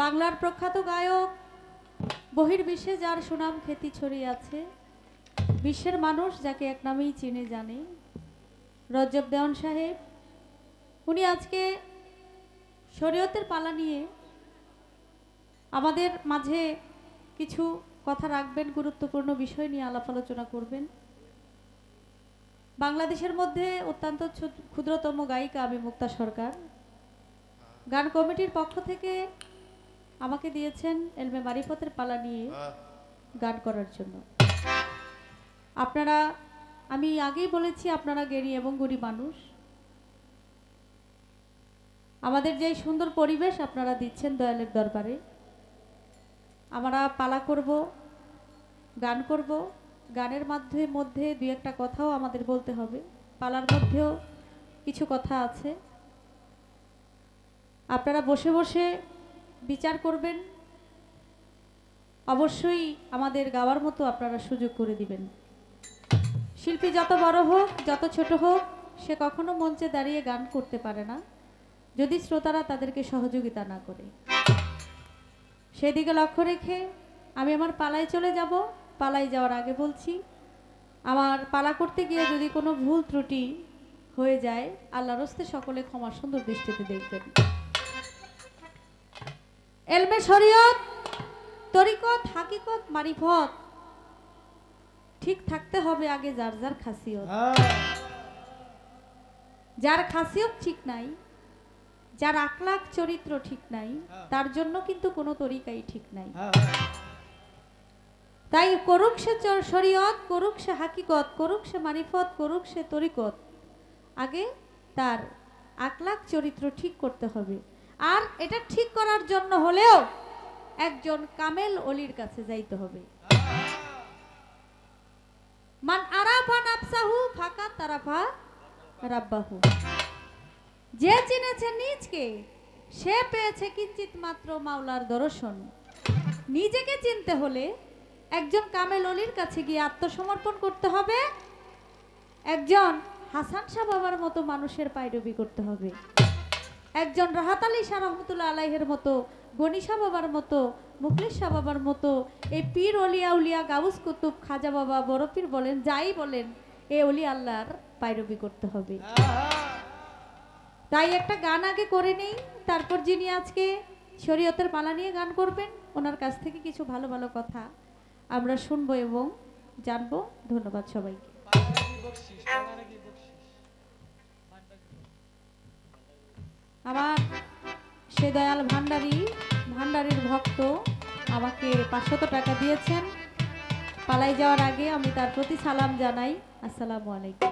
বাংলার প্রখ্যাত গায়ক, বহির্বিশ্বে যার সুনাম খ্যাতি ছড়িয়ে আছে, বিশ্বের মানুষ যাকে এক নামেই চিনে জানে, রজব দেওয়ান সাহেব। উনি আজকে শরীয়তের পালা নিয়ে আমাদের মাঝে কিছু কথা রাখবেন, গুরুত্বপূর্ণ বিষয় নিয়ে আলাপ আলোচনা করবেন। বাংলাদেশের মধ্যে অত্যন্ত ক্ষুদ্রতম গায়িকা আমি মুক্তা সরকার। গান কমিটির পক্ষ থেকে আমাকে দিয়েছেন এলমে মারিফতের পালা নিয়ে গান করার জন্য। আপনারা, আমি আগেই বলেছি, আপনারা জ্ঞানী এবং গুণী মানুষ। আমাদের যে সুন্দর পরিবেশ আপনারা দিচ্ছেন দয়ালের দরবারে, আমরা পালা করব, গান করব। গানের মধ্যে দুই একটা কথাও আমাদের বলতে হবে। পালার মধ্যেও কিছু কথা আছে। আপনারা বসে বসে বিচার করবেন। অবশ্যই আমাদের গাওয়ার মতো আপনারা সুযোগ করে দিবেন। শিল্পী যত বড় হোক, যত ছোট হোক, সে কখনো মঞ্চে দাঁড়িয়ে গান করতে পারে না যদি শ্রোতারা তাদেরকে সহযোগিতা না করে। সেদিকে লক্ষ্য রেখে আমি আমার পালায় চলে যাব। পালায় যাওয়ার আগে বলছি, আমার পালা করতে গিয়ে যদি কোনো ভুল ত্রুটি হয়ে যায়, আল্লাহর হস্তে সকলে ক্ষমা সুন্দর দৃষ্টিতে দেখবেন। এলমে শরীয়ত, তরিকত, হাকিকত, মারিফত ঠিক থাকতে হবে আগে যার যার খাসিয়ত। যার খাসিয়ত ঠিক নাই, যার আখলাক চরিত্র ঠিক নাই, তার জন্য কিন্তু কোনো তরিকাই ঠিক নাই। তাই করুক সে শরীয়ত, করুক সে হাকিকত, করুক সে মারিফত, করুক সে তরিকত, আগে তার আখলাক চরিত্র ঠিক করতে হবে। আর এটা ঠিক করার জন্য হলেও একজন কামেল অলির কাছে যাইতে হবে। মান আরাফা নাফসাহু ফাকাত তারাফা রাব্বাহু। যে চিনেছে নিজকে, সে পেয়েছে কিঞ্চিত মাত্র মাওলার দর্শন। নিজেকে চিনতে হলে একজন কামেল অলির কাছে গিয়ে আত্মসমর্পণ করতে হবে। একজন হাসান শাহ বাবার মতো মানুষের পায়রবি করতে হবে। একজন রাহাত আলী শাহ রহমতুল্লাহ আলাইহের মতো, গনি শাহ বাবার মতো, মুখলিস শাহ বাবার মতো, এই পীর অলিয়া উলিয়া, গাউস কুতুব, খাজা বাবা, বড় পীর বলেন, যাই বলেন, এই অলি আল্লাহর পায়রবি করতে হবে। তাই একটা গান আগে করে নেই, তারপর যিনি আজকে শরীয়তের পালা নিয়ে গান করবেন, ওনার কাছ থেকে কিছু ভালো ভালো কথা আমরা শুনবো এবং জানবো। ধন্যবাদ সবাইকে। আমার সে দয়াল ভান্ডারির ভক্ত আমাকে 500 টাকা দিয়েছেন। পালাই যাওয়ার আগে আমি তার প্রতি সালাম জানাই। আসসালামু আলাইকুম।